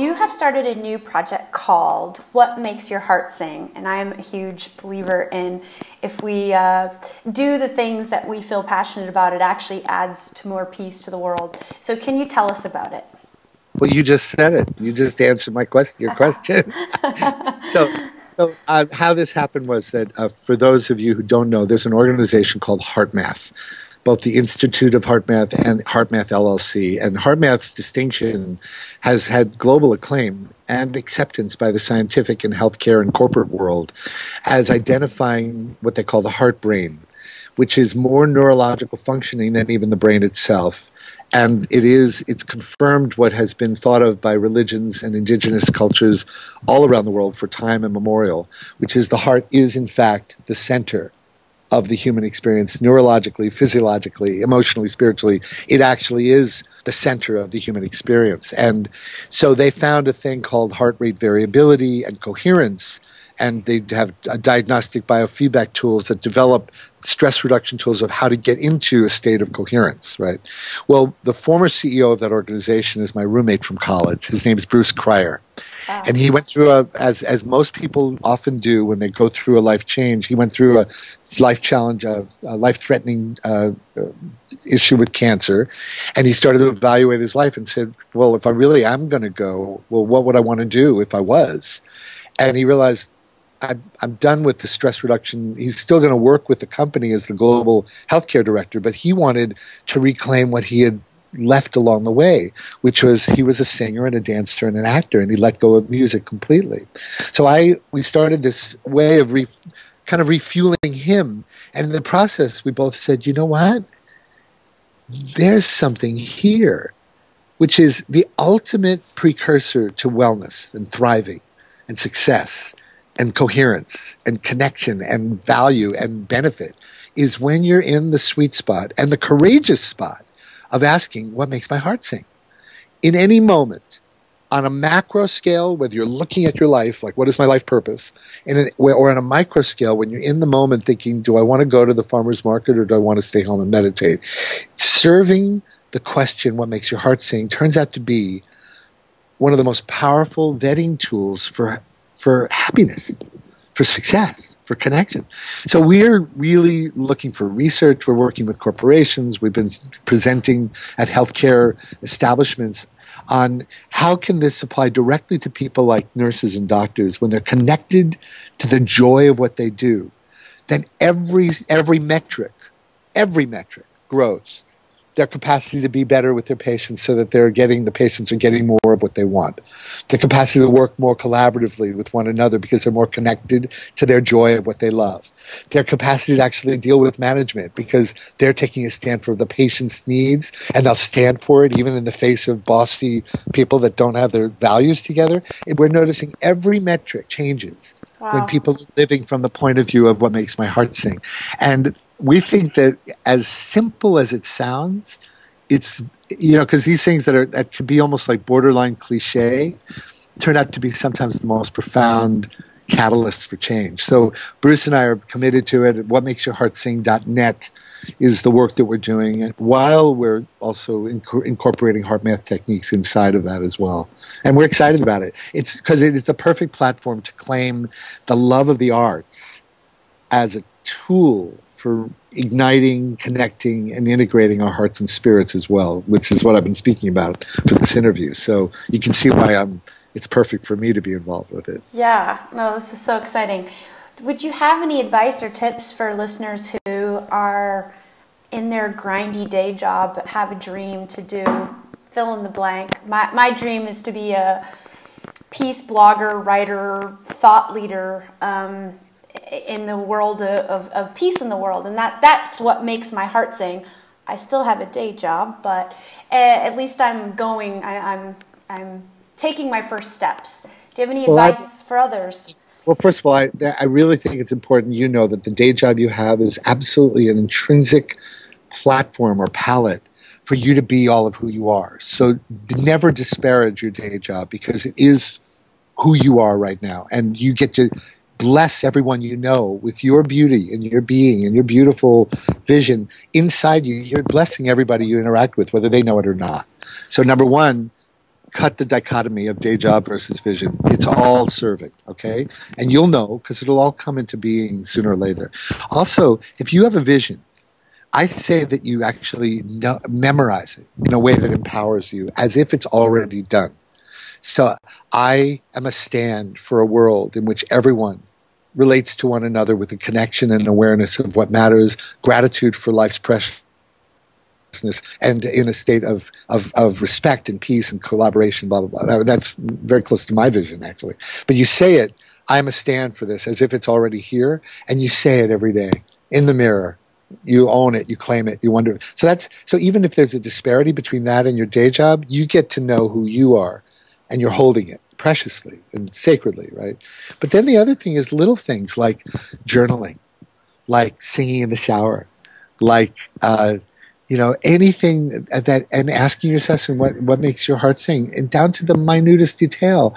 you have started a new project called What Makes Your Heart Sing, and I'm a huge believer in if we do the things that we feel passionate about, it actually adds to more peace to the world. So can you tell us about it? Well, you just said it. You just answered my question. Your question. So, how this happened was that for those of you who don't know, there's an organization called HeartMath, both the Institute of HeartMath and HeartMath LLC. And HeartMath's distinction has had global acclaim and acceptance by the scientific and healthcare and corporate world as identifying what they call the heart brain, which is more neurological functioning than even the brain itself. And it's confirmed what has been thought of by religions and indigenous cultures all around the world for time immemorial, which is the heart is in fact the center of the human experience, neurologically, physiologically, emotionally, spiritually. It actually is the center of the human experience. And so they found a thing called heart rate variability and coherence, and they have diagnostic biofeedback tools that develop stress reduction tools of how to get into a state of coherence, right? Well, the former CEO of that organization is my roommate from college. His name is Bruce Cryer. Wow. And he went through as most people often do when they go through a life change, he went through a life challenge, a life-threatening issue with cancer. And he started to evaluate his life and said, well, if I really am going to go, well, what would I want to do if I was? And he realized, I'm done with the stress reduction. He's still going to work with the company as the global healthcare director, but he wanted to reclaim what he had left along the way, which was he was a singer and a dancer and an actor, and he let go of music completely. So we started this way of kind of refueling him, and in the process, we both said, you know what? There's something here, which is the ultimate precursor to wellness and thriving and success and coherence and connection and value and benefit is when you're in the sweet spot and the courageous spot of asking, what makes my heart sing? In any moment, on a macro scale, whether you're looking at your life, like what is my life purpose, or on a micro scale, when you're in the moment thinking, do I want to go to the farmer's market or do I want to stay home and meditate? Serving the question, what makes your heart sing, turns out to be one of the most powerful vetting tools for happiness, for success, for connection. So we're really looking for research. We're working with corporations. We've been presenting at healthcare establishments on how can this apply directly to people like nurses and doctors when they're connected to the joy of what they do. Then every metric grows. Their capacity to be better with their patients so that the patients are getting more of what they want. Their capacity to work more collaboratively with one another because they're more connected to their joy of what they love. Their capacity to actually deal with management because they're taking a stand for the patient's needs and they'll stand for it even in the face of bossy people that don't have their values together. And we're noticing every metric changes when people are living from the point of view of what makes my heart sing. And we think that as simple as it sounds, it's, because these things that could be almost like borderline cliche turn out to be sometimes the most profound catalysts for change. So Bruce and I are committed to it. Whatmakesyourheartsing.net is the work that we're doing, while we're also incorporating HeartMath techniques inside of that as well. And we're excited about it. It's because it is the perfect platform to claim the love of the arts as a tool for igniting, connecting, and integrating our hearts and spirits as well, which is what I've been speaking about for this interview. So you can see why it's perfect for me to be involved with it. Yeah, no, this is so exciting. Would you have any advice or tips for listeners who are in their grindy day job but have a dream to do fill in the blank? My dream is to be a peace blogger, writer, thought leader, in the world of peace in the world, and that's what makes my heart sing. I still have a day job, but at least I'm taking my first steps. Do you have any advice for others? Well, first of all, I really think it's important that the day job you have is absolutely an intrinsic platform or palette for you to be all of who you are. So never disparage your day job because it is who you are right now, and you get to bless everyone you know with your beauty and your being and your beautiful vision inside you. You're blessing everybody you interact with, whether they know it or not. So number one, cut the dichotomy of day job versus vision. It's all serving, okay? And you'll know because it'll all come into being sooner or later. Also, if you have a vision, I say that you actually memorize it in a way that empowers you as if it's already done. So I am a stand for a world in which everyone relates to one another with a connection and awareness of what matters, gratitude for life's preciousness, and in a state of respect and peace and collaboration, blah, blah, blah. That's very close to my vision, actually. But you say it, I'm a stand for this, as if it's already here, and you say it every day in the mirror. You own it, you claim it, you wonder. So even if there's a disparity between that and your day job, you get to know who you are, and you're holding it preciously and sacredly, right? But then the other thing is little things like journaling, like singing in the shower, like anything that, and asking yourself what makes your heart sing, and down to the minutest detail,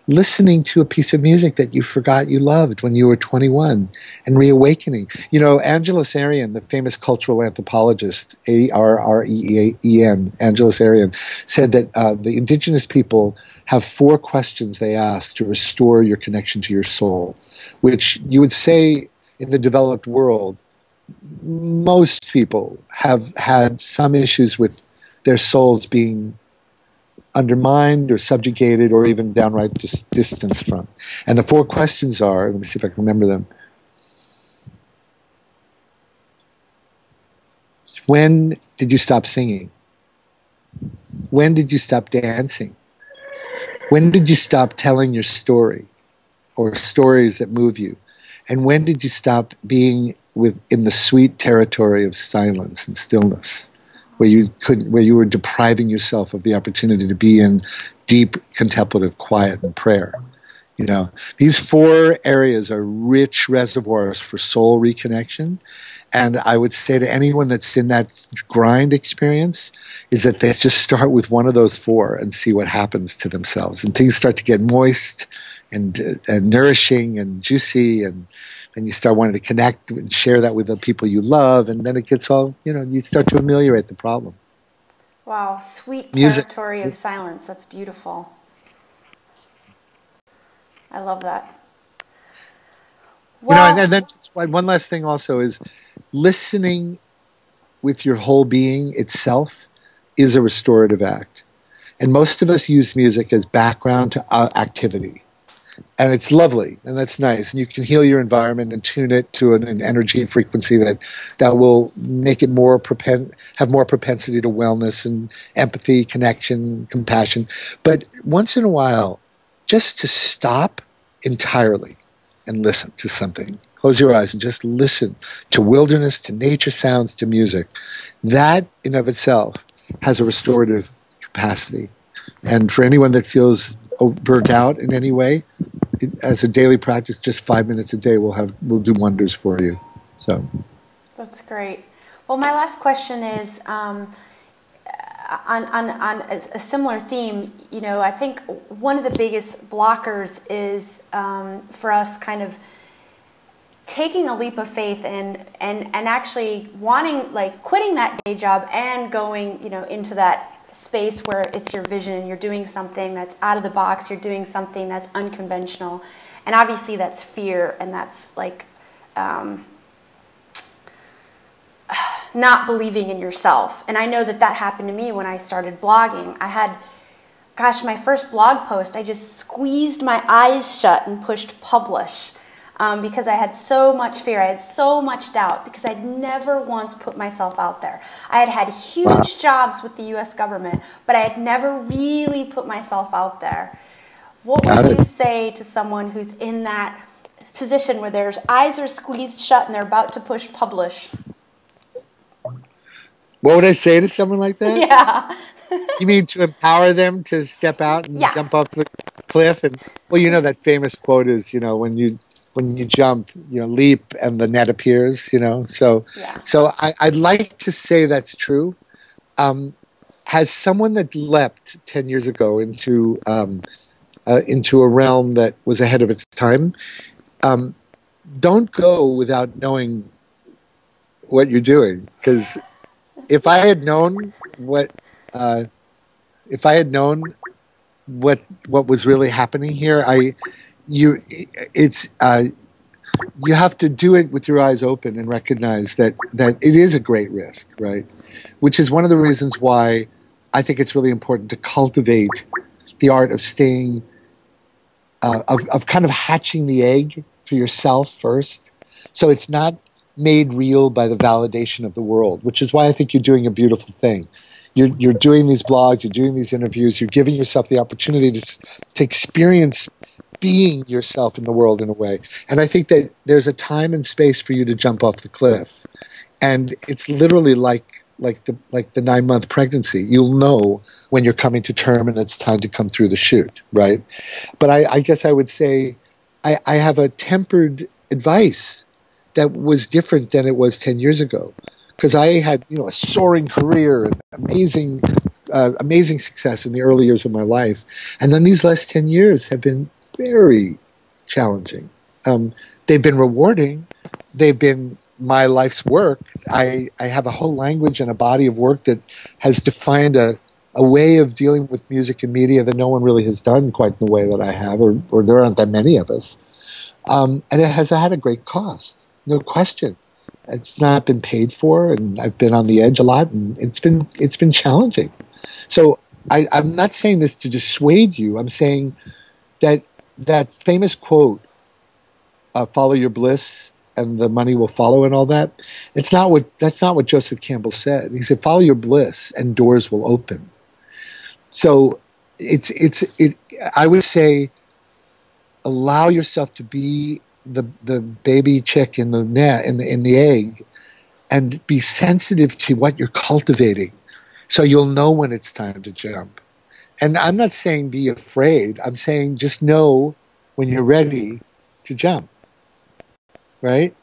listening to a piece of music that you forgot you loved when you were 21 and reawakening. Angelos Arian, the famous cultural anthropologist, Arreen, Angelos Arian, said that the indigenous people have 4 questions they ask to restore your connection to your soul, which you would say in the developed world, most people have had some issues with their souls being undermined or subjugated or even downright distanced from. And the 4 questions are, let me see if I can remember them. When did you stop singing? When did you stop dancing? When did you stop telling your story or stories that move you? And when did you stop being in the sweet territory of silence and stillness, where you were depriving yourself of the opportunity to be in deep contemplative quiet and prayer? These 4 areas are rich reservoirs for soul reconnection. And I would say to anyone that's in that grind experience is that they just start with one of those 4 and see what happens to themselves. And things start to get moist and nourishing and juicy, and then you start wanting to connect and share that with the people you love, and then it gets all, you start to ameliorate the problem. Wow, sweet Music. Territory of silence. That's beautiful. I love that. Well, and then one last thing also is listening with your whole being itself is a restorative act. And most of us use music as background to activity. And it's lovely, and that's nice. And you can heal your environment and tune it to an energy and frequency that will make it have more propensity to wellness and empathy, connection, compassion. But once in a while, just to stop entirely and listen to something. Close your eyes and just listen to wilderness, to nature sounds, to music. That in of itself has a restorative capacity. And for anyone that feels burnt out in any way, as a daily practice, just 5 minutes a day will do wonders for you. So that's great. Well, my last question is on a similar theme. I think one of the biggest blockers is for us kind of taking a leap of faith and actually wanting, like, quitting that day job and going into that space where it's your vision and you're doing something that's out of the box, you're doing something that's unconventional. And obviously that's fear, and that's like not believing in yourself. And I know that happened to me when I started blogging. I had, my first blog post, I just squeezed my eyes shut and pushed publish. Because I had so much fear, I had so much doubt, because I'd never once put myself out there. I had had huge jobs with the U.S. government, but I had never really put myself out there. What would you say to someone who's in that position where their eyes are squeezed shut and they're about to push publish? What would I say to someone like that? Yeah. You mean to empower them to step out and jump off the cliff? And well, that famous quote is, when you jump, leap and the net appears, So I'd like to say that's true. Has someone that leapt 10 years ago into a realm that was ahead of its time, don't go without knowing what you're doing. Because if I had known what was really happening here. You it's you have to do it with your eyes open and recognize that it is a great risk, right? Which is one of the reasons why I think it's really important to cultivate the art of staying, of kind of hatching the egg for yourself first. So it's not made real by the validation of the world, which is why I think you're doing a beautiful thing. You're doing these blogs, you're doing these interviews, you're giving yourself the opportunity to experience being yourself in the world in a way. And I think that there's a time and space for you to jump off the cliff. And it's literally like the 9-month pregnancy. You'll know when you're coming to term and it's time to come through the chute, right? But I guess I would say I have a tempered advice that was different than it was 10 years ago. Because I had, a soaring career and amazing success in the early years of my life. And then these last 10 years have been very challenging. They've been rewarding. They've been my life's work. I have a whole language and a body of work that has defined a way of dealing with music and media that no one really has done quite in the way that I have, or there aren't that many of us. And it has had a great cost, no question. It's not been paid for, and I've been on the edge a lot, and it's been challenging. So I'm not saying this to dissuade you. I'm saying that famous quote, "Follow your bliss, and the money will follow," and all that. That's not what Joseph Campbell said. He said, "Follow your bliss, and doors will open." So I would say, allow yourself to be the baby chick in the net in the egg, and be sensitive to what you're cultivating, so you'll know when it's time to jump. And I'm not saying be afraid. I'm saying just know when you're ready to jump. Right?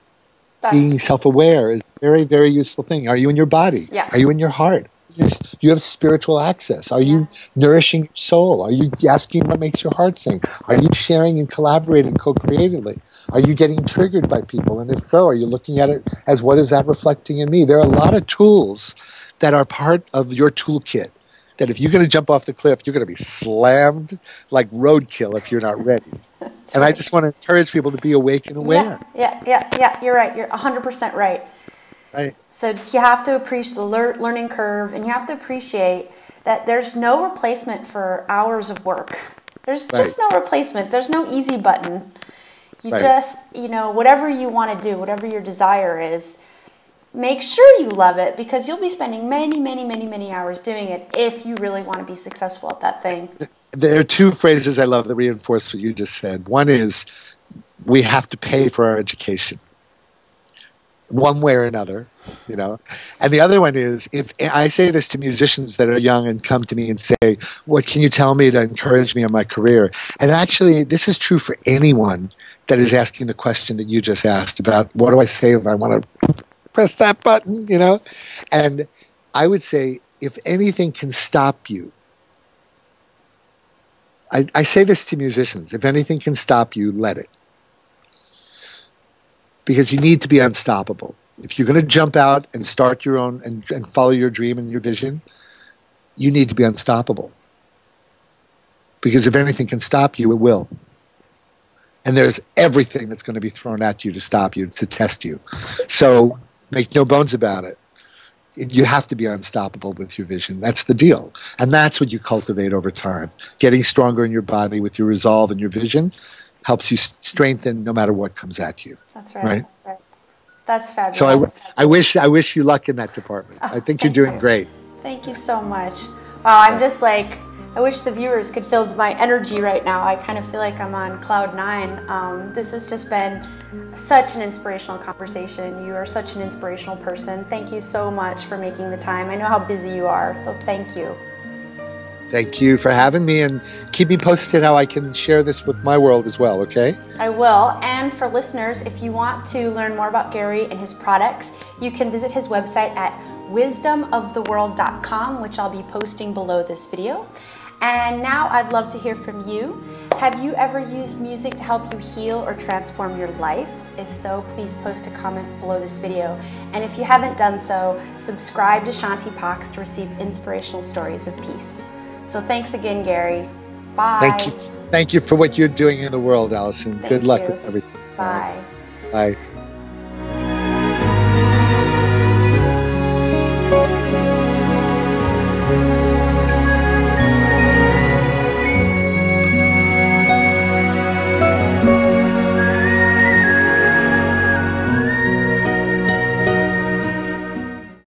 Being self-aware is a very, very useful thing. Are you in your body? Yeah. Are you in your heart? Do you have spiritual access? Are you nourishing your soul? Are you asking what makes your heart sing? Are you sharing and collaborating co-creatively? Are you getting triggered by people? And if so, are you looking at it as, what is that reflecting in me? There are a lot of tools that are part of your toolkit that if you're going to jump off the cliff, you're going to be slammed like roadkill if you're not ready. And I just want to encourage people to be awake and aware. Yeah. You're right. You're 100% right. Right. So you have to appreciate the learning curve, and you have to appreciate that there's no replacement for hours of work. There's just no replacement. There's no easy button. You just, whatever you want to do, whatever your desire is, make sure you love it, because you'll be spending many, many, many, many hours doing it if you really want to be successful at that thing. There are two phrases I love that reinforce what you just said. One is, we have to pay for our education, one way or another, And the other one is, if I say this to musicians that are young and come to me and say, "What can you tell me to encourage me in my career?" And actually, this is true for anyone that is asking the question that you just asked about, what do I say if I want to press that button, And I would say, if anything can stop you, I say this to musicians, if anything can stop you, let it. Because you need to be unstoppable. If you're going to jump out and start your own and follow your dream and your vision, you need to be unstoppable. Because if anything can stop you, it will. And there's everything that's going to be thrown at you to stop you, to test you. So make no bones about it. You have to be unstoppable with your vision. That's the deal. And that's what you cultivate over time. Getting stronger in your body with your resolve and your vision helps you strengthen no matter what comes at you. That's right. That's fabulous. So I wish you luck in that department. I think you're doing great. Thank you so much. Wow, I'm just like, I wish the viewers could feel my energy right now. I kind of feel like I'm on cloud 9. This has just been such an inspirational conversation. You are such an inspirational person. Thank you so much for making the time. I know how busy you are, so thank you. Thank you for having me, and keep me posted how I can share this with my world as well, okay? I will. And for listeners, if you want to learn more about Gary and his products, you can visit his website at wisdomoftheworld.com, which I'll be posting below this video. And now I'd love to hear from you. Have you ever used music to help you heal or transform your life? If so, please post a comment below this video. And if you haven't done so, subscribe to Shanti Pox to receive inspirational stories of peace. So thanks again, Gary. Bye. Thank you for what you're doing in the world, Allison. Thank Good luck you. with everything. Bye. Bye.